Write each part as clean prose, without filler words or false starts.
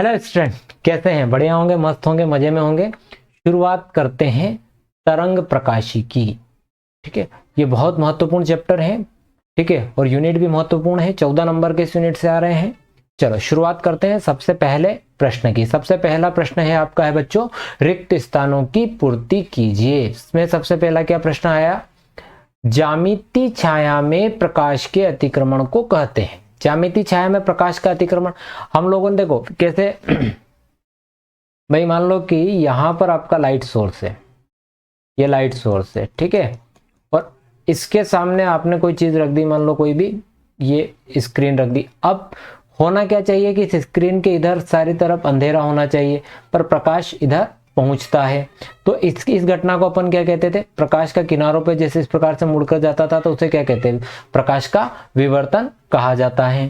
Hello student, कैसे हैं? बढ़िया होंगे, मस्त होंगे, मजे में होंगे। शुरुआत करते हैं तरंग प्रकाशी की। ठीक है, ये बहुत महत्वपूर्ण चैप्टर है। ठीक है, और यूनिट भी महत्वपूर्ण है। 14 नंबर के इस यूनिट से आ रहे हैं। चलो शुरुआत करते हैं सबसे पहले प्रश्न की। सबसे पहला प्रश्न है आपका है बच्चों, रिक्त स्थानों की पूर्ति कीजिए। इसमें सबसे पहला क्या प्रश्न आया? ज्यामिति छाया में प्रकाश के अतिक्रमण को कहते हैं। ज्यामिति छाया में प्रकाश का अतिक्रमण हम लोगों ने देखो कैसे भाई मान लो कि यहां पर आपका लाइट सोर्स है, ये लाइट सोर्स है, ठीक है, और इसके सामने आपने कोई चीज रख दी, मान लो कोई भी ये स्क्रीन रख दी। अब होना क्या चाहिए कि इस स्क्रीन के इधर सारी तरफ अंधेरा होना चाहिए, पर प्रकाश इधर पहुंचता है। तो इस घटना को अपन क्या कहते थे? प्रकाश का किनारों पे जैसे इस प्रकार से मुड़कर जाता था तो उसे क्या कहते हैं? प्रकाश का विवर्तन कहा जाता है।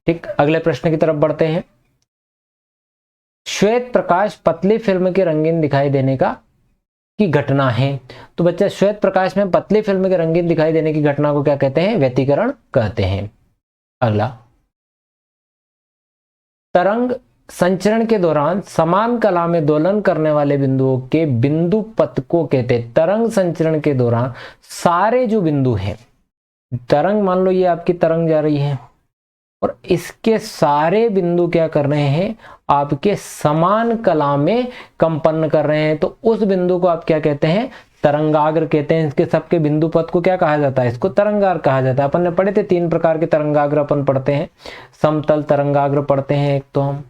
ठीक, अगले प्रश्न की तरफ बढ़ते हैं। श्वेत प्रकाश पतली फिल्म के रंगीन दिखाई देने की घटना है। तो बच्चा, श्वेत प्रकाश में पतली फिल्म के रंगीन दिखाई देने की घटना को क्या कहते हैं? व्यतिकरण कहते हैं। अगला, तरंग संचरण के दौरान समान कला में दोलन करने वाले बिंदुओं के बिंदु पथ को कहते हैं। तरंग संचरण के दौरान सारे जो बिंदु हैं, तरंग मान लो ये आपकी तरंग जा रही है और इसके सारे बिंदु क्या कर रहे हैं? आपके समान कला में कंपन कर रहे हैं, तो उस बिंदु को आप क्या कहते हैं? तरंगाग्र कहते हैं। इसके सबके बिंदु पथ को क्या कहा जाता है? इसको तरंगाग्र कहा जाता है। अपन ने पढ़े थे 3 प्रकार के तरंगाग्र अपन पढ़ते हैं। समतल तरंगाग्र पढ़ते हैं एक, तो हम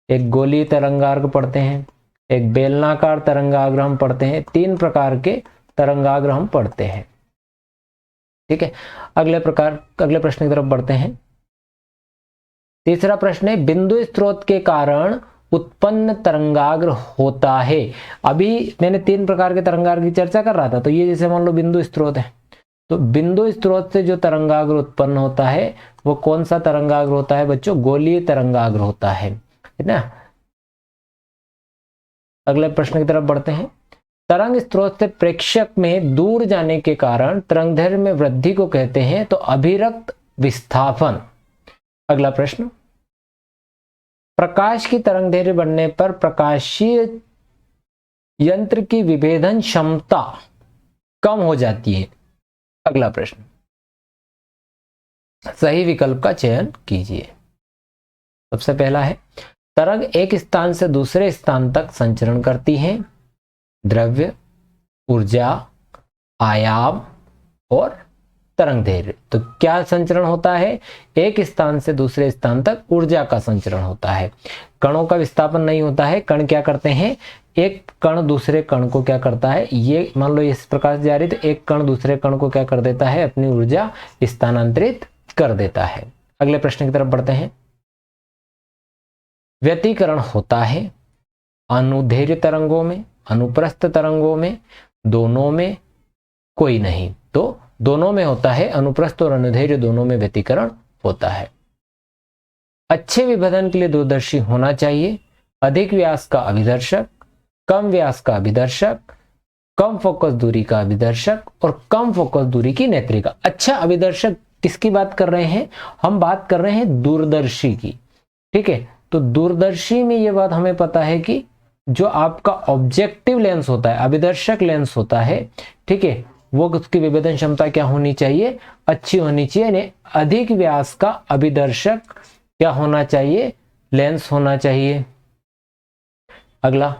एक गोलीय तरंगाग्र पढ़ते हैं, एक बेलनाकार तरंगाग्र हम पढ़ते हैं। 3 प्रकार के तरंगाग्र हम पढ़ते हैं। ठीक है, अगले प्रश्न की तरफ बढ़ते हैं। तीसरा प्रश्न है, बिंदु स्रोत के कारण उत्पन्न तरंगाग्र होता है। अभी मैंने 3 प्रकार के तरंगाग्र की चर्चा कर रहा था, तो ये जैसे मान लो बिंदु स्रोत है, तो बिंदु स्रोत से जो तरंगाग्र उत्पन्न होता है वो कौन सा तरंगाग्र होता है बच्चों? गोलीय तरंगाग्र होता है ना। अगले प्रश्न की तरफ बढ़ते हैं। तरंग स्रोत से प्रेक्षक में दूर जाने के कारण तरंगदैर्घ्य में वृद्धि को कहते हैं तो अभिरक्त विस्थापन। अगला प्रश्न, प्रकाश की तरंगदैर्घ्य बढ़ने पर प्रकाशीय यंत्र की विभेदन क्षमता कम हो जाती है। अगला प्रश्न, सही विकल्प का चयन कीजिए। सबसे पहला है, तरंग एक स्थान से दूसरे स्थान तक संचरण करती है। द्रव्य, ऊर्जा, आयाम और तरंगदैर्घ्य। तो क्या संचरण होता है? एक स्थान से दूसरे स्थान तक ऊर्जा का संचरण होता है। कणों का विस्थापन नहीं होता है। कण क्या करते हैं? एक कण दूसरे कण को क्या करता है? ये मान लो इस प्रकार से जा रही, तो एक कण दूसरे कण को क्या कर देता है? अपनी ऊर्जा स्थानांतरित कर देता है। अगले प्रश्न की तरफ बढ़ते हैं। व्यतिकरण होता है अनुदैर्घ्य तरंगों में, अनुप्रस्थ तरंगों में, दोनों में, कोई नहीं। तो दोनों में होता है, अनुप्रस्थ और अनुदैर्घ्य दोनों में व्यतिकरण होता है। अच्छे विभेदन के लिए दूरदर्शी होना चाहिए। अधिक व्यास का अभिदर्शक, कम व्यास का अभिदर्शक, कम फोकस दूरी का अभिदर्शक और कम फोकस दूरी की नेत्रिका। अच्छा अभिदर्शक किसकी बात कर रहे हैं? हम बात कर रहे हैं दूरदर्शी की। ठीक है, तो दूरदर्शी में यह बात हमें पता है कि जो आपका ऑब्जेक्टिव लेंस होता है, अभिदर्शक लेंस होता है, ठीक है, वो उसकी विभेदन क्षमता क्या होनी चाहिए? अच्छी होनी चाहिए। यानी अधिक व्यास का अभिदर्शक क्या होना चाहिए? लेंस होना चाहिए। अगला,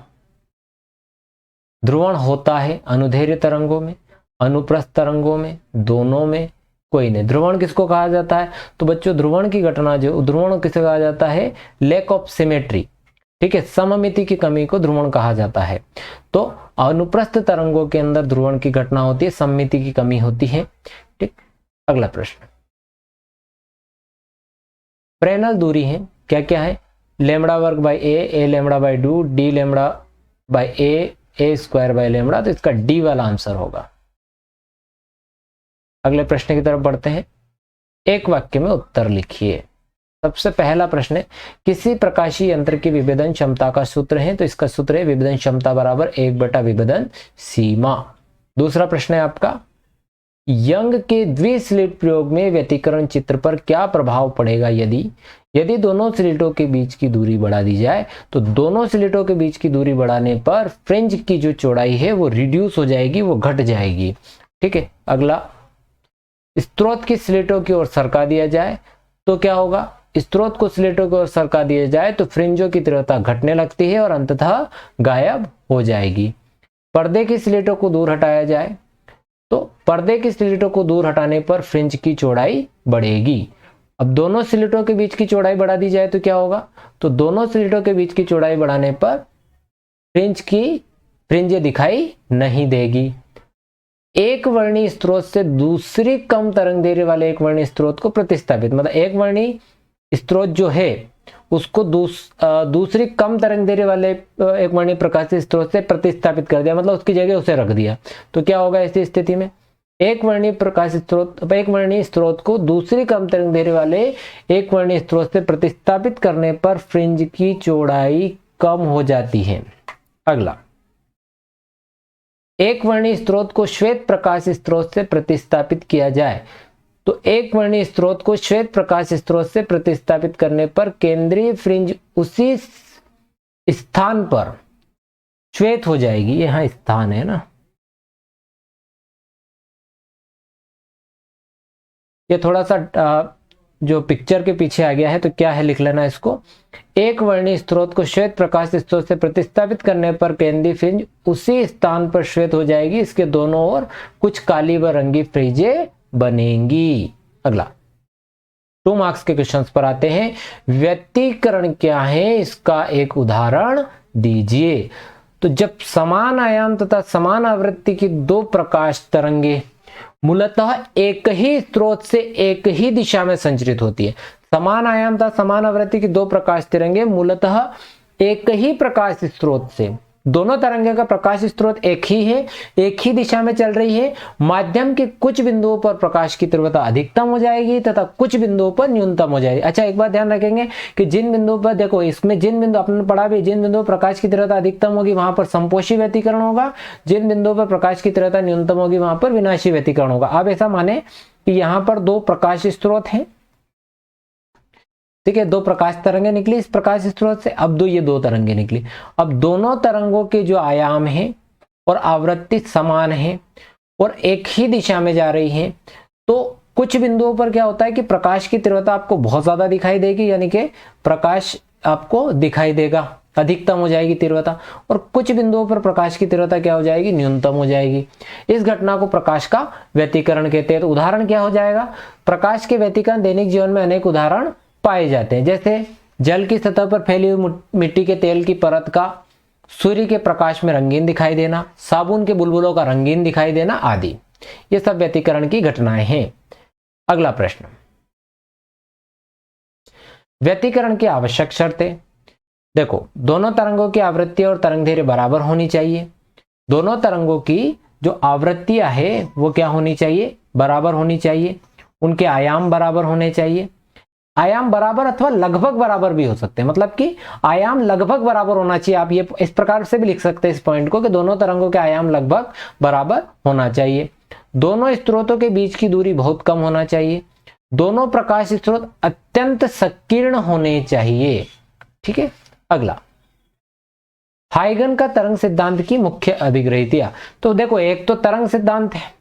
ध्रुवण होता है अनुदैर्घ्य तरंगों में, अनुप्रस्थ तरंगों में, दोनों में, कोई नहीं। ध्रुवण किसको कहा जाता है? तो बच्चों, ध्रुवण की घटना जो ध्रुवण किसे कहा जाता है? Lack of symmetry. ठीक है, सममिति की कमी को ध्रुवण कहा जाता है। तो अनुप्रस्थ तरंगों के अंदर ध्रुवण की घटना होती है, सममिति की कमी होती है। ठीक, अगला प्रश्न, फ्रेनेल दूरी है क्या क्या है? लैम्बडा वर्ग by A lambda by 2, D lambda by A square by lambda. तो इसका डी वाला आंसर होगा। अगले प्रश्न की तरफ बढ़ते हैं। एक वाक्य में उत्तर लिखिए। सबसे पहला प्रश्न है, किसी प्रकाशीय यंत्र की विभेदन क्षमता का सूत्र है? तो इसका सूत्र है विभेदन क्षमता बराबर 1/, विभेदन सीमा। दूसरा प्रश्न है आपका, यंग के द्विस्लिट प्रयोग में व्यतिकरण चित्र पर क्या प्रभाव पड़ेगा यदि यदि दोनों स्लेटों के बीच की दूरी बढ़ा दी जाए तो दोनों स्लेटों के बीच की दूरी बढ़ाने पर फ्रिंज की जो चौड़ाई है वो रिड्यूस हो जाएगी, वो घट जाएगी। ठीक है। अगला, स्रोत की स्लेटों की ओर सरका दिया जाए तो क्या होगा? स्रोत को स्लेटों की ओर सरका दिया जाए तो फ्रिंजों की तीव्रता घटने लगती है और अंततः गायब हो जाएगी। पर्दे की स्लेटों को दूर हटाया जाए तो पर्दे की स्लेटों को दूर हटाने पर फ्रिंज की चौड़ाई बढ़ेगी। अब दोनों स्लेटों के बीच की चौड़ाई बढ़ा दी जाए तो क्या होगा? तो दोनों स्लेटों के बीच की चौड़ाई बढ़ाने पर फ्रिंज दिखाई नहीं देगी। एक वर्णी स्रोत से दूसरी कम तरंग दैर्ध्य वाले एक वर्णी स्रोत को प्रतिस्थापित, मतलब एक वर्णी स्रोत जो है उसको दूसरी कम तरंग दैर्ध्य वाले एक वर्णी प्रकाश स्रोत से प्रतिस्थापित कर दिया, मतलब उसकी जगह उसे रख दिया। तो क्या होगा ऐसी स्थिति में? एक वर्णी स्रोत को दूसरी कम तरंग दैर्ध्य वाले एक वर्णी स्रोत से प्रतिस्थापित करने पर फ्रिंज की चौड़ाई कम हो जाती है। अगला, एक वर्णी स्रोत को श्वेत प्रकाश स्रोत से प्रतिस्थापित किया जाए तो एक वर्णी स्रोत को श्वेत प्रकाश स्रोत से प्रतिस्थापित करने पर केंद्रीय फ्रिंज उसी स्थान पर श्वेत हो जाएगी। यहां स्थान है ना, ये थोड़ा सा जो पिक्चर के पीछे आ गया है तो क्या है लिख लेना इसको। एक वर्णी स्रोत को श्वेत प्रकाश स्रोत से प्रतिस्थापित करने पर केंद्रीय फ्रिंज उसी स्थान पर श्वेत हो जाएगी, इसके दोनों ओर कुछ काली व रंगी फ्रिंजें बनेंगी। अगला, 2 मार्क्स के क्वेश्चंस पर आते हैं। व्यतिकरण क्या है, इसका एक उदाहरण दीजिए। तो जब समान आयाम तथा समान आवृत्ति की 2 प्रकाश तरंगे मूलतः एक ही स्रोत से एक ही दिशा में संचरित होती है, समान आयाम तथा समान आवृत्ति की 2 प्रकाश तरंगे मूलतः एक ही प्रकाश स्रोत से, दोनों तरंगे का प्रकाश स्रोत एक ही है, एक ही दिशा में चल रही है, माध्यम के कुछ बिंदुओं पर प्रकाश की तीव्रता अधिकतम हो जाएगी तथा कुछ बिंदुओं पर न्यूनतम हो जाएगी। अच्छा, एक बात ध्यान रखेंगे कि जिन बिंदुओं पर, देखो इसमें जिन बिंदु आपने पढ़ा भी, जिन बिंदुओं पर प्रकाश की तीव्रता अधिकतम होगी वहां पर संपोषी व्यतिकरण होगा, जिन बिंदुओं पर प्रकाश की तीव्रता न्यूनतम होगी वहां पर विनाशी व्यतिकरण होगा। अब ऐसा माने कि यहां पर 2 प्रकाश स्रोत हैं, ठीक है, 2 प्रकाश तरंगे निकली इस प्रकाश स्रोत से। अब ये 2 तरंगे निकली, अब दोनों तरंगों के जो आयाम है और आवृत्ति समान है और एक ही दिशा में जा रही है, तो कुछ बिंदुओं पर क्या होता है कि प्रकाश की तीव्रता आपको बहुत ज्यादा दिखाई देगी, यानी कि प्रकाश आपको दिखाई देगा, अधिकतम हो जाएगी तीव्रता, और कुछ बिंदुओं पर प्रकाश की तीव्रता क्या हो जाएगी, न्यूनतम हो जाएगी। इस घटना को प्रकाश का व्यतिकरण कहते हैं। तो उदाहरण क्या हो जाएगा? प्रकाश के व्यतिकरण दैनिक जीवन में अनेक उदाहरण पाए जाते हैं, जैसे जल की सतह पर फैली हुई मिट्टी के तेल की परत का सूर्य के प्रकाश में रंगीन दिखाई देना, साबुन के बुलबुलों का रंगीन दिखाई देना आदि। ये सब व्यतिकरण की घटनाएं हैं। अगला प्रश्न, व्यतिकरण की आवश्यक शर्तें। देखो, दोनों तरंगों की आवृत्ति और तरंगदैर्घ्य बराबर होनी चाहिए। दोनों तरंगों की जो आवृत्तियां है वो क्या होनी चाहिए, बराबर होनी चाहिए। उनके आयाम बराबर होने चाहिए। आयाम बराबर अथवा लगभग बराबर भी हो सकते हैं, मतलब कि आयाम लगभग बराबर होना चाहिए। आप ये इस प्रकार से भी लिख सकते हैं इस पॉइंट को कि दोनों तरंगों के आयाम लगभग बराबर होना चाहिए। दोनों स्रोतों के बीच की दूरी बहुत कम होना चाहिए। दोनों प्रकाश स्रोत अत्यंत संकीर्ण होने चाहिए। ठीक है। अगला, हाइगन का तरंग सिद्धांत की मुख्य अभिग्रहितियां। तो देखो, एक तो तरंग सिद्धांत है,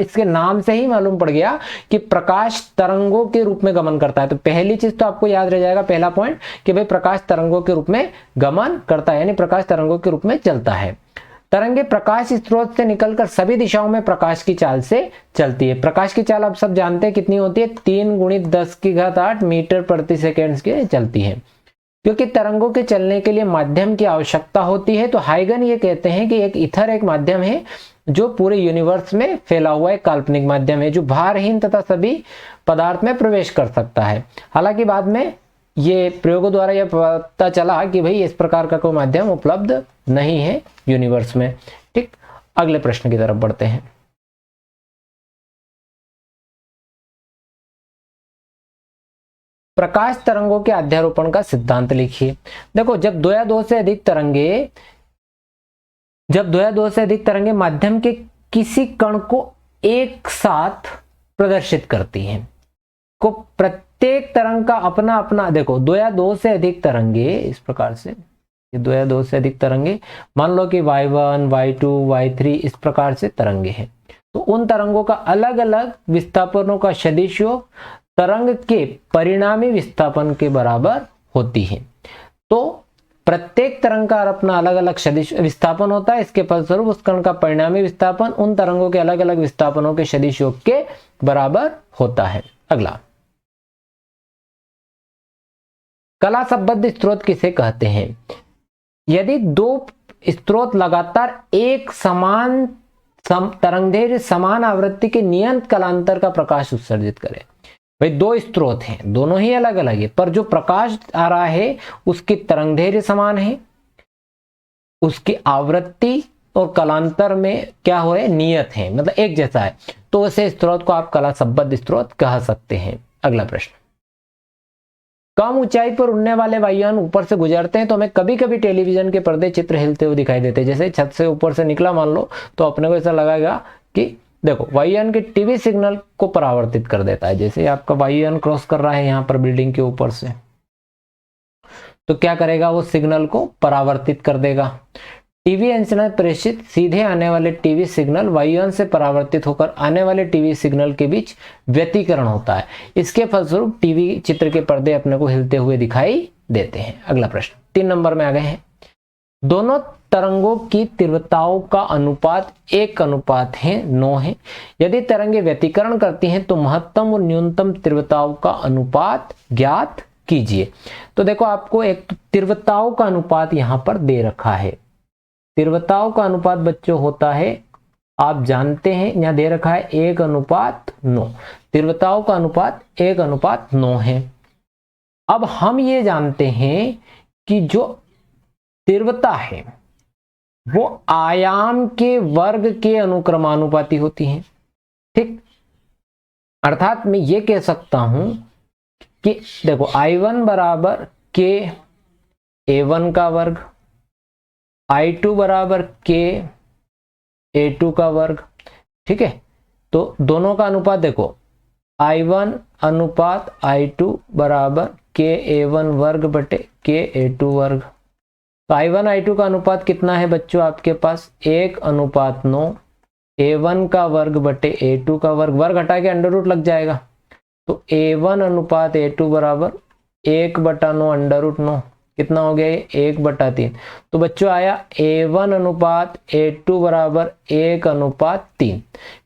इसके नाम से ही मालूम पड़ गया कि प्रकाश तरंगों के रूप में गमन करता है। तो पहली चीज तो आपको याद रह जाएगा, पहला पॉइंट, कि भाई प्रकाश तरंगों के रूप में गमन करता है, यानी प्रकाश तरंगों के रूप में चलता है। तरंगे प्रकाश स्रोत से निकलकर सभी दिशाओं में प्रकाश की चाल से चलती है। प्रकाश की चाल आप सब जानते हैं कितनी होती है, 3 × 10⁸ मीटर प्रति सेकेंड के चलती है। क्योंकि तरंगों के चलने के लिए माध्यम की आवश्यकता होती है, तो हाइगन ये कहते हैं कि एक ईथर एक माध्यम है जो पूरे यूनिवर्स में फैला हुआ एक काल्पनिक माध्यम है, जो भारहीन तथा सभी पदार्थ में प्रवेश कर सकता है। हालांकि बाद में ये प्रयोगों द्वारा यह पता चला कि भाई इस प्रकार का कोई माध्यम उपलब्ध नहीं है यूनिवर्स में। ठीक, अगले प्रश्न की तरफ बढ़ते हैं। प्रकाश तरंगों के अध्यारोपण का सिद्धांत लिखिए। देखो, जब 2 या 2 से अधिक तरंगे माध्यम के किसी कण को एक साथ प्रदर्शित करती हैं, प्रत्येक तरंग का अपना अपना, देखो दो या दो से अधिक तरंगे, इस प्रकार से ये दो या दो से अधिक तरंगे, मान लो कि y1, y2, y3 इस प्रकार से तरंगे हैं, तो उन तरंगों का अलग अलग विस्थापनों का सदिश योग तरंग के परिणामी विस्थापन के बराबर होती है। तो प्रत्येक तरंग का अपना अलग अलग सदिश विस्थापन होता है, इसके फलस्वरूप उस कण का परिणामी विस्थापन उन तरंगों के अलग अलग विस्थापनों के सदिश योग के बराबर होता है। अगला, कला संबद्ध स्रोत किसे कहते हैं? यदि दो स्रोत लगातार एक समान तरंगदैर्घ्य समान आवृत्ति के नियत कालांतर का प्रकाश उत्सर्जित करें। भाई दो स्रोत हैं, दोनों ही अलग अलग है, पर जो प्रकाश आ रहा है उसकी तरंगदैर्घ्य समान है, उसकी आवृत्ति और कालांतर में क्या हो है, नियत है, मतलब एक जैसा है, तो ऐसे स्रोत को आप कला संबद्ध स्रोत कह सकते हैं। अगला प्रश्न, कम ऊंचाई पर उड़ने वाले वायुयान ऊपर से गुजरते हैं तो हमें कभी कभी टेलीविजन के पर्दे चित्र हिलते हुए दिखाई देते हैं। जैसे छत से ऊपर से निकला मान लो, तो अपने को ऐसा लगेगा कि देखो वायुयान के टीवी सिग्नल को परावर्तित कर देता है। जैसे आपका वायुयान क्रॉस कर रहा है यहाँ पर बिल्डिंग के ऊपर से, तो क्या करेगा, वो सिग्नल को परावर्तित कर देगा। टीवी एंटीना प्रेषित सीधे आने वाले टीवी सिग्नल वायुयान से परावर्तित होकर आने वाले टीवी सिग्नल के बीच व्यतिकरण होता है। इसके फलस्वरूप टीवी चित्र के पर्दे अपने को हिलते हुए दिखाई देते हैं। अगला प्रश्न 3 नंबर में आ गए हैं। दोनों तरंगों की तीव्रताओं का अनुपात 1:9 है। यदि तरंगे व्यतिकरण करती हैं तो महत्तम और न्यूनतम तीव्रताओं का अनुपात ज्ञात कीजिए। तो देखो आपको एक तीव्रताओं का अनुपात यहां पर दे रखा है। तीव्रताओं का अनुपात बच्चों होता है, आप जानते हैं, यहां दे रखा है 1:9। तीव्रताओं का अनुपात 1:9 है। अब हम ये जानते हैं कि जो तीव्रता है वो आयाम के वर्ग के अनुक्रमानुपाती होती है। ठीक, अर्थात मैं ये कह सकता हूं कि देखो I1 बराबर के A1 का वर्ग, I2 बराबर के A2 का वर्ग। ठीक है, तो दोनों का अनुपात देखो I1 अनुपात I2 बराबर के A1 वर्ग बटे के A2 वर्ग। तो I1 I2 का अनुपात कितना है बच्चों आपके पास 1:9। A1 का वर्ग बटे A2 का वर्ग, वर्ग हटा के अंडर रूट लग जाएगा, तो A1 अनुपात A2 बराबर 1/9 अंडर रूट 9, कितना हो गया ये 1/3। तो बच्चों आया A1 अनुपात A2 बराबर 1:3।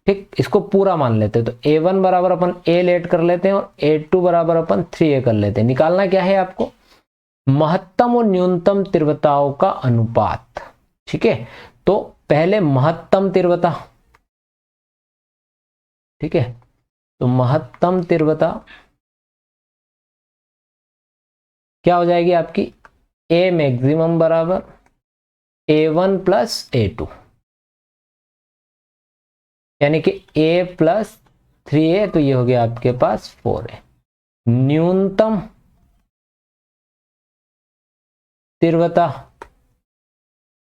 ठीक, इसको पूरा मान लेते हैं, तो A1 बराबर अपन A लेट कर लेते हैं और A2 बराबर अपन 3A कर लेते हैं। निकालना क्या है आपको, महत्तम और न्यूनतम तीव्रताओं का अनुपात। ठीक है, तो पहले महत्तम तीव्रता, ठीक है, तो महत्तम तीव्रता क्या हो जाएगी आपकी, A मैक्सिमम बराबर A1 प्लस A2, यानी कि A प्लस 3A, तो ये हो गया आपके पास 4A। न्यूनतम तीव्रता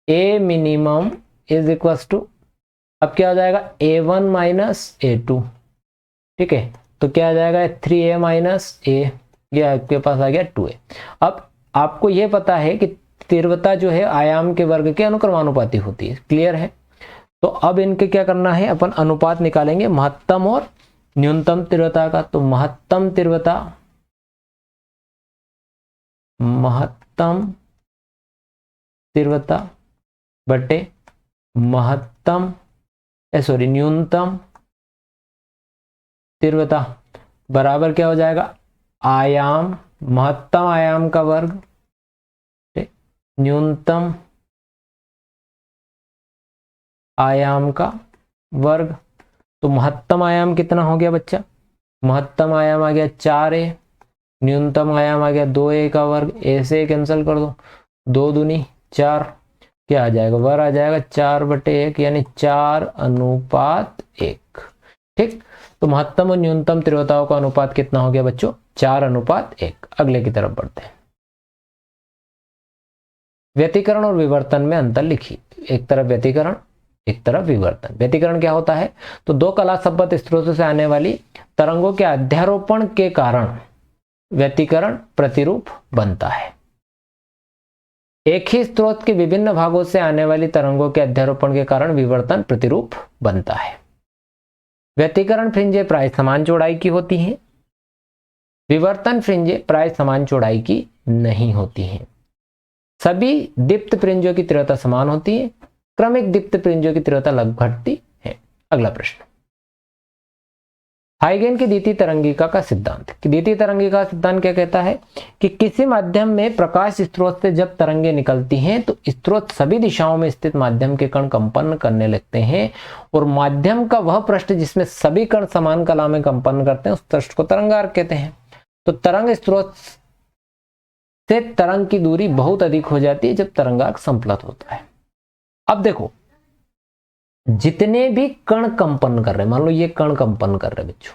A minimum is equal to, अब क्या हो जाएगा A1 माइनस A2। ठीक है, तो क्या आ जाएगा 3A माइनस A, ये आपके पास आ गया 2A। अब आपको यह पता है कि तीव्रता जो है आयाम के वर्ग के अनुक्रमानुपाती होती है, क्लियर है। तो अब इनके क्या करना है, अपन अनुपात निकालेंगे महत्तम और न्यूनतम तीव्रता का। तो महत्तम तीव्रता, महत्तम तीव्रता बटे महत्तम न्यूनतम तीव्रता बराबर क्या हो जाएगा, आयाम, महत्तम आयाम का वर्ग न्यूनतम आयाम का वर्ग। तो महत्तम आयाम कितना हो गया बच्चा, महत्तम आयाम आ गया 4A, न्यूनतम आयाम आ गया 2A का वर्ग। A से कैंसिल कर दो, 2 दूनी 4, क्या आ जाएगा, वर्ग आ जाएगा 4/1, यानी 4:1। ठीक, तो महत्तम और न्यूनतम तीव्रताओं का अनुपात कितना हो गया बच्चों, 4:1। अगले की तरफ बढ़ते हैं। व्यतिकरण और विवर्तन में अंतर लिखिए। एक तरफ व्यतिकरण, एक तरफ विवर्तन। व्यतिकरण क्या होता है, तो दो कला संबद्ध स्रोतों से आने वाली तरंगों के अध्यारोपण के कारण व्यतिकरण प्रतिरूप बनता है। एक ही स्रोत के विभिन्न भागों से आने वाली तरंगों के अध्यारोपण के कारण विवर्तन प्रतिरूप बनता है। व्यतिकरण फ्रिंजें प्राय समान चौड़ाई की होती हैं। विवर्तन फ्रिंजें प्राय समान चौड़ाई की नहीं होती हैं। सभी दीप्त फ्रिंजों की तीव्रता समान होती है। क्रमिक दीप्त फ्रिंजों की तीव्रता लगभग घटती है। अगला प्रश्न, हाइगेन की द्वितीय तरंगिका का सिद्धांत। द्वितीय तरंगिका का सिद्धांत क्या कहता है कि किसी माध्यम में प्रकाश स्रोत से जब तरंगे निकलती हैं तो स्रोत सभी दिशाओं में स्थित माध्यम के कण कंपन करने लगते हैं और माध्यम का वह पृष्ठ जिसमें सभी कण समान कला में कंपन करते हैं उस पृष्ठ को तरंगार्क कहते हैं। तो तरंग स्रोत से तरंग की दूरी बहुत अधिक हो जाती है जब तरंगार्क संप्लत होता है। अब देखो, जितने भी कण कंपन कर रहे हैं, मान लो ये कण कंपन कर रहे हैं बच्चों,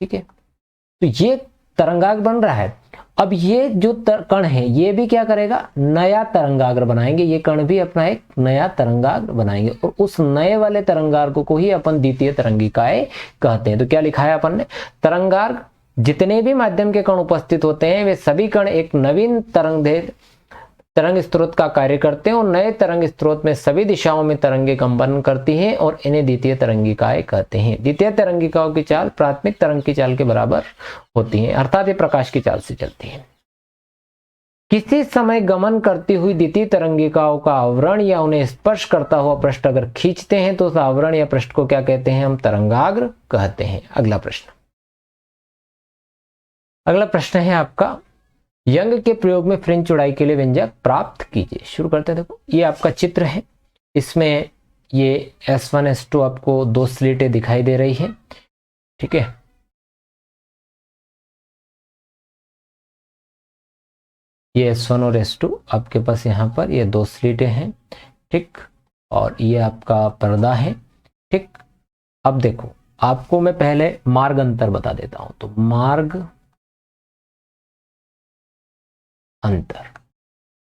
ठीक है, तो ये तरंगाग्र बन रहा है। अब ये जो कण है ये भी क्या करेगा, नया तरंगाग्र बनाएंगे। ये कण भी अपना एक नया तरंगाग्र बनाएंगे और उस नए वाले तरंगाग्र को ही अपन द्वितीय तरंगिकाएं कहते हैं। तो क्या लिखा है अपन ने, तरंगाग्र जितने भी माध्यम के कण उपस्थित होते हैं वे सभी कण एक नवीन तरंग स्रोत का कार्य करते हैं और नए तरंग स्रोत में सभी दिशाओं में तरंगे कंपन करती हैं और इन्हें द्वितीय तरंगिकाएं कहते हैं। द्वितीय तरंगिकाओं की चाल प्राथमिक तरंग की चाल के बराबर होती है, अर्थात ये प्रकाश की चाल से चलती है। किसी समय गमन करती हुई द्वितीय तरंगिकाओं का आवरण या उन्हें स्पर्श करता हुआ पृष्ठ अगर खींचते हैं तो उस आवरण या पृष्ठ को क्या कहते हैं, हम तरंगाग्र कहते हैं। अगला प्रश्न है आपका, यंग के प्रयोग में फ्रिंज चौड़ाई के लिए व्यंजक प्राप्त कीजिए। शुरू करते हैं। देखो, ये आपका चित्र है, इसमें ये S1 S2 आपको दो स्लिटें दिखाई दे रही है, ठीक है। ये S1 और S2 आपके पास यहाँ पर ये दो स्लिटें हैं, ठीक, और ये आपका पर्दा है, ठीक। अब देखो, आपको मैं पहले मार्ग अंतर बता देता हूं। तो मार्ग अंतर,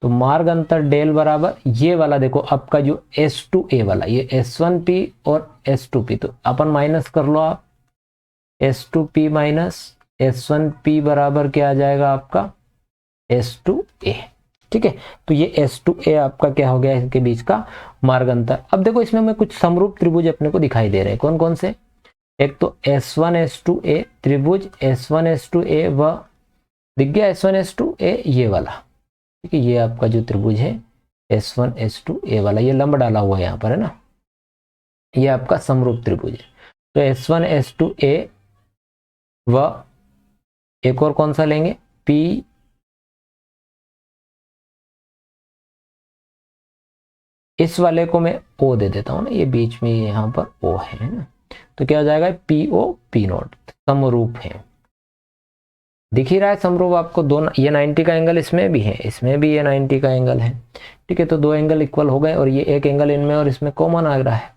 तो मार्ग अंतर डेल बराबर ये वाला, देखो आपका जो S2A वाला, ये S1P और S2P, तो अपन माइनस कर लो आप, S2P माइनस S1P बराबर क्या आ जाएगा आपका S2A, ठीक है। तो ये S2A आपका क्या हो गया, इनके बीच का मार्ग अंतर। अब देखो, इसमें में कुछ समरूप त्रिभुज अपने को दिखाई दे रहे हैं। कौन कौन से, एक तो S1 S2A त्रिभुज, S1 S2A व दिख गया S1 S2A ये वाला, ठीक है। ये आपका जो त्रिभुज है S1 S2A वाला, ये लंब डाला हुआ है यहाँ पर, है ना, ये आपका समरूप त्रिभुज है। तो S1 S2A व एक और कौन सा लेंगे, P, इस वाले को मैं O दे देता हूं ना, ये बीच में यहाँ पर O है ना, तो क्या हो जाएगा PO P0, समरूप है। दिख ही रहा है समरूप आपको, दोनों, ये 90 का एंगल इसमें भी है, इसमें भी ये 90 का एंगल है, ठीक है। तो दो एंगल इक्वल हो गए और ये एक एंगल इनमें और इसमें कॉमन आ रहा है,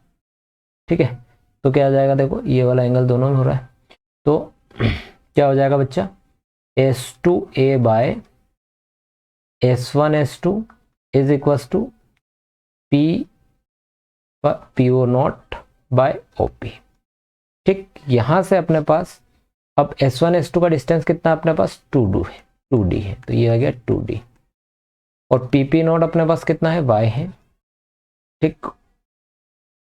ठीक है। तो क्या आ जाएगा, देखो ये वाला एंगल दोनों में हो रहा है, तो क्या हो जाएगा बच्चा, S2A by S1 S2 is equal to PO not by OP, ठीक। यहां से अपने पास अब S1 S2 का डिस्टेंस कितना अपने पास 2D है, तो ये आ गया 2D, और PP नॉट अपने पास कितना है, Y है, ठीक।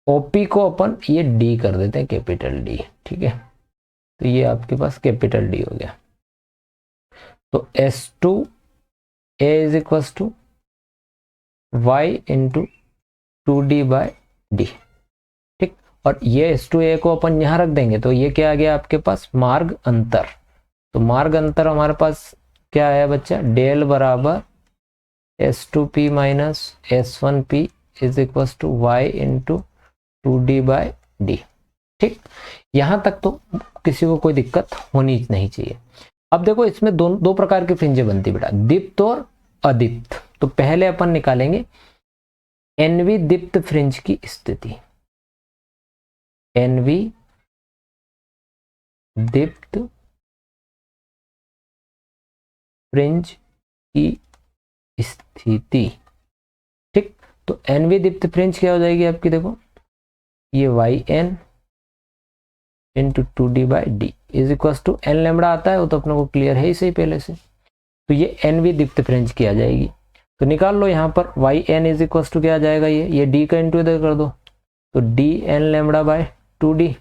OP को अपन ये D कर देते हैं, कैपिटल D, ठीक है। तो ये आपके पास कैपिटल D हो गया। तो S2A is equal to Y into 2D by D, ठीक। और ये S2A को अपन यहां रख देंगे, तो ये क्या आ गया आपके पास, मार्ग अंतर। तो मार्ग अंतर हमारे पास क्या आया बच्चा, डेल बराबर S2P minus S1P is equal to Y into 2D by D, ठीक। यहां तक तो किसी को कोई दिक्कत होनी नहीं चाहिए। अब देखो, इसमें दो प्रकार की फ्रिंजें बनती बेटा, दीप्त और अदीप्त। तो पहले अपन निकालेंगे NV दीप्त फ्रिंज की स्थिति, NV दीप्त फ्रिंज की स्थिति, ठीक। तो NV दीप्त फ्रिंज क्या हो जाएगी आपकी, देखो ये YN into 2d/d is equal to n lambda आता है, वो तो अपने को क्लियर है ही सही पहले से। तो ये nवीं दीप्त फ्रिंज की आ जाएगी। तो निकाल लो यहाँ पर yn इज इक्वल टू क्या आ जाएगा, ये d का इंटू इधर कर दो, तो dn लैम्बडा बाय 2d।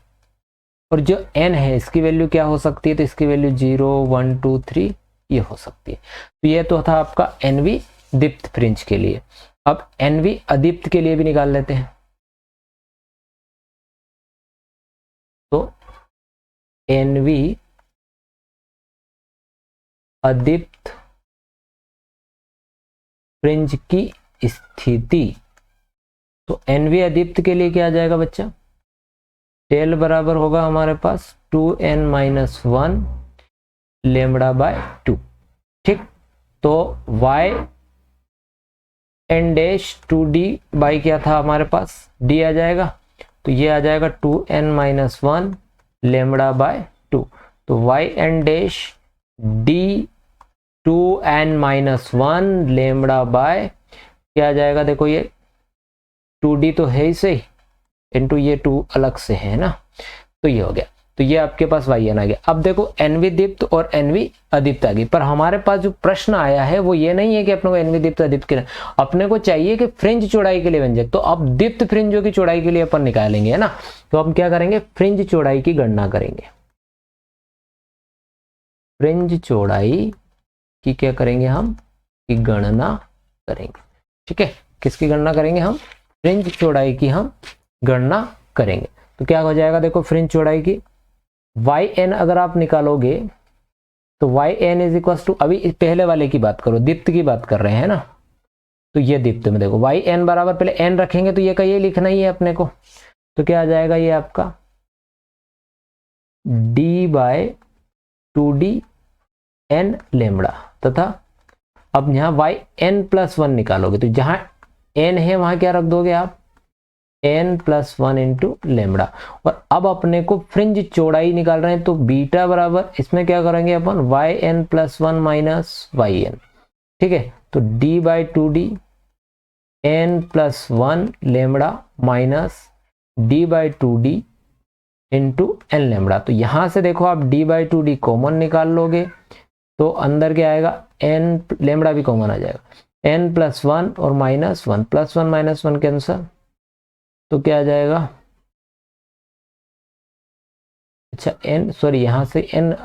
और जो n है इसकी वैल्यू क्या हो सकती है, तो इसकी वैल्यू 0 1 2 3 ये हो सकती है। तो ये तो था आपका nवीं दीप्त फ्रिंज के लिए। अब nवीं अदीप्त के लिए भी निकाल लेते हैं। तो nवीं अदीप्त फ्रिंज की स्थिति, तो nवीं अदीप्त के लिए क्या आ जाएगा बच्चा, टेल बराबर होगा हमारे पास 2n-1 लैम्बडा बाय 2। ठीक, तो y n dash 2d by क्या था हमारे पास, d आ जाएगा, तो ये आ जाएगा 2n-1 लैम्बडा बाय 2। तो y n dash d 2n-1 lambda by क्या आ जाएगा, देखो ये 2d तो है ही सही, इंटू ये 2 अलग से है ना, तो ये हो गया। तो ये आपके पास yn आ गया। अब देखो nवीं दीप्त और nवीं अदीप्त आ गई, पर हमारे पास जो प्रश्न आया है वो ये नहीं है कि अपने को nवीं दीप्त अदीप्त के लिए, अपने को चाहिए कि फ्रिंज चौड़ाई के लिए व्यंजक। तो अब दीप्त फ्रिंजों की चौड़ाई के लिए अपन निकालेंगे, है ना। तो हम क्या करेंगे, फ्रिंज चौड़ाई की गणना करेंगे। फ्रिंज चौड़ाई की क्या करेंगे हम, की गणना करेंगे। ठीक है, किसकी गणना करेंगे हम, फ्रिंज चौड़ाई की हम गणना करेंगे। तो क्या हो जाएगा, देखो फ्रिंज चौड़ाई की yn अगर आप निकालोगे तो yn इज इक्वल टू, अभी पहले वाले की बात करो, दीप्त की बात कर रहे हैं ना, तो ये दीप्त में देखो yn बराबर पहले n रखेंगे तो ये का ये लिखना ही है अपने को, तो क्या आ जाएगा ये आपका d/2d n लैम्बडा, तथा अब यहाँ yn+1 निकालोगे तो जहां n है वहां क्या रख दोगे आप, n+1 इंटू लैम्बडा। और अब अपने को फ्रिंज चौड़ाई निकाल रहे हैं, तो बीटा बराबर इसमें क्या करेंगे अपन, yn+1 माइनस yn। ठीक है, तो d/2d n+1 lambda minus d/2d into n lambda. तो यहां से देखो आप d/2d कॉमन निकाल लोगे तो अंदर क्या आएगा, n लैम्बडा भी कॉमन आ जाएगा, n+1 और -1, +1 -1 कैंसल, तो क्या आ जाएगा, अच्छा n, सॉरी यहाँ से n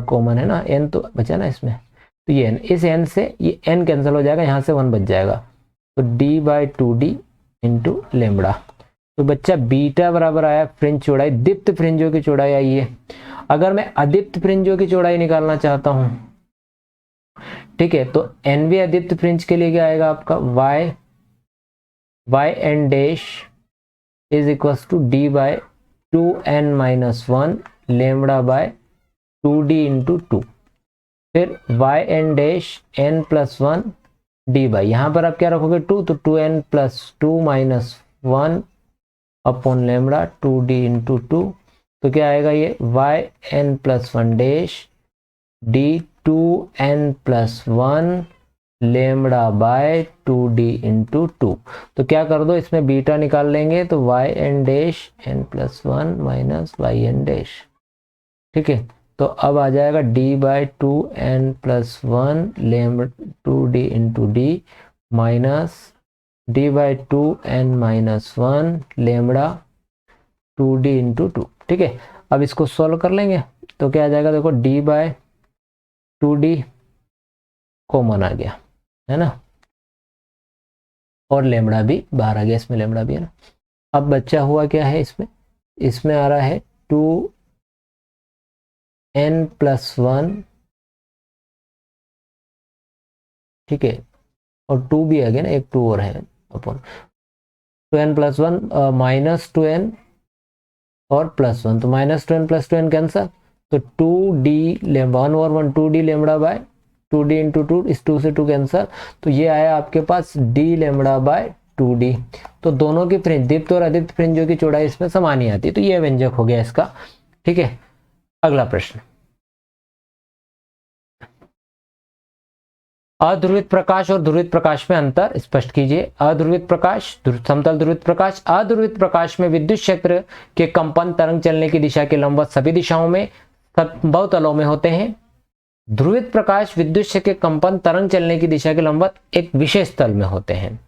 कॉमन है ना, n तो बचा ना इसमें, तो ये n, इस n से ये n कैंसिल हो जाएगा, यहाँ से 1 बच जाएगा, तो d/2d इंटू लैम्बडा। तो बच्चा बीटा बराबर आया फ्रिंज चौड़ाई, दीप्त फ्रिंजों की चौड़ाई आई है। अगर मैं अदीप्त फ्रिंजों की चौड़ाई निकालना चाहता हूं, ठीक है, तो nवीं अदीप्त फ्रिंज के लिए क्या आएगा आपका, yn dash is equal to d/2n-1 lambda by 2d into 2, फिर yn dash n+1 d by, यहां पर आप क्या रखोगे 2, तो 2n+2 -1 upon lambda 2d into 2, तो क्या आएगा ये yn+1 dash d2n+1 lambda by 2d into 2। तो क्या कर दो, इसमें बीटा निकाल लेंगे तो yn dash n+1 minus yn dash. ठीक है, तो अब आ जाएगा d/2n+1 lambda 2d into d minus d/2n-1 lambda 2d into 2। ठीक है, अब इसको सॉल्व कर लेंगे तो क्या आ जाएगा, देखो d/2d कॉमन आ गया, है ना, और लैम्बडा भी बाहर आ गया, इसमें लैम्बडा भी है ना। अब बच्चा हुआ क्या है, इसमें आ रहा है 2n+1, ठीक है, और 2 भी आ गया ना, एक 2 और है अपन, 2n+1 माइनस 2n और +1, तो -2n + 2n कैंसल, तो 2d लैम्बडा 1 और 1 2d lambda by 2d into 2, इस 2 से 2 कैंसल, तो ये आया आपके पास d लैम्बडा बाय 2d। तो दोनों की फ्रिंज, दीप्त और अदीप्त फ्रिंजों की चौड़ाई इसमें समान ही आती है, तो ये व्यंजक हो गया इसका। ठीक है, अगला प्रश्न, अध्रुवित प्रकाश और ध्रुवित प्रकाश में अंतर स्पष्ट कीजिए। अध्रुवित प्रकाश, समतल ध्रुवित प्रकाश। अध्रुवित प्रकाश में विद्युत क्षेत्र के कंपन तरंग चलने की दिशा के लंबवत सभी दिशाओं में संभव तलों में होते हैं। ध्रुवित प्रकाश विद्युत क्षेत्र के कंपन तरंग चलने की दिशा के लंबवत एक विशेष तल में होते हैं।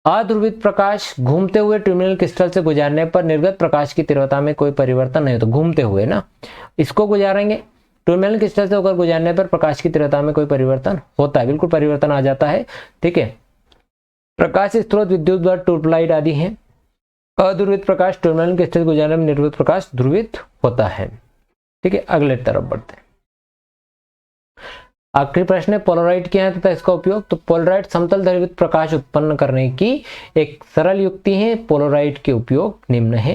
अध्रुवित प्रकाश घूमते हुए टर्मिनल क्रिस्टल से गुजरने पर निर्गत प्रकाश की तीव्रता में कोई परिवर्तन नहीं होता। घूमते हुए ना, इसको गुजारेंगे, टर्मिनल क्रिस्टल से होकर गुजरने पर प्रकाश की तीव्रता में कोई परिवर्तन होता है, बिल्कुल परिवर्तन आ जाता है। ठीक है, प्रकाश स्रोत विद्युत बल्ब, ट्यूबलाइट आदि हैं। अध्रुवित प्रकाश टर्मिनल क्रिस्टल से गुजरने में निर्गत प्रकाश ध्रुवित होता है। ठीक है, अगले तरफ बढ़ते हैं। आखिरी प्रश्न है पोलराइड क्या है तथा इसका उपयोग। तो पोलराइड समतल ध्रुवित प्रकाश उत्पन्न करने की एक सरल युक्ति है। पोलराइड के उपयोग निम्न है।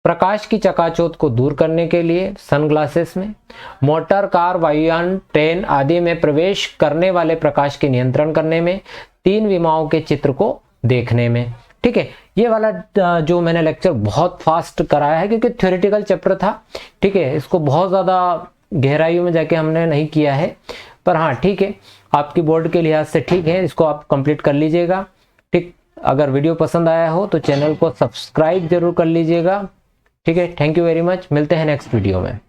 प्रकाश की चकाचौंध को दूर करने के लिए सनग्लासेस में, मोटर, कार, वायुयान, ट्रेन आदि में प्रवेश करने वाले प्रकाश के नियंत्रण करने में, तीन विमाओं के चित्र को देखने में। ठीक है, ये वाला जो मैंने लेक्चर बहुत फास्ट कराया है क्योंकि थ्योरेटिकल चैप्टर था। ठीक है, इसको बहुत ज़्यादा गहराइयों में जाके हमने नहीं किया है, पर हाँ ठीक है, आपकी बोर्ड के लिहाज से ठीक है, इसको आप कंप्लीट कर लीजिएगा। ठीक, अगर वीडियो पसंद आया हो तो चैनल को सब्सक्राइब जरूर कर लीजिएगा। ठीक है, थैंक यू वेरी मच, मिलते हैं नेक्स्ट वीडियो में।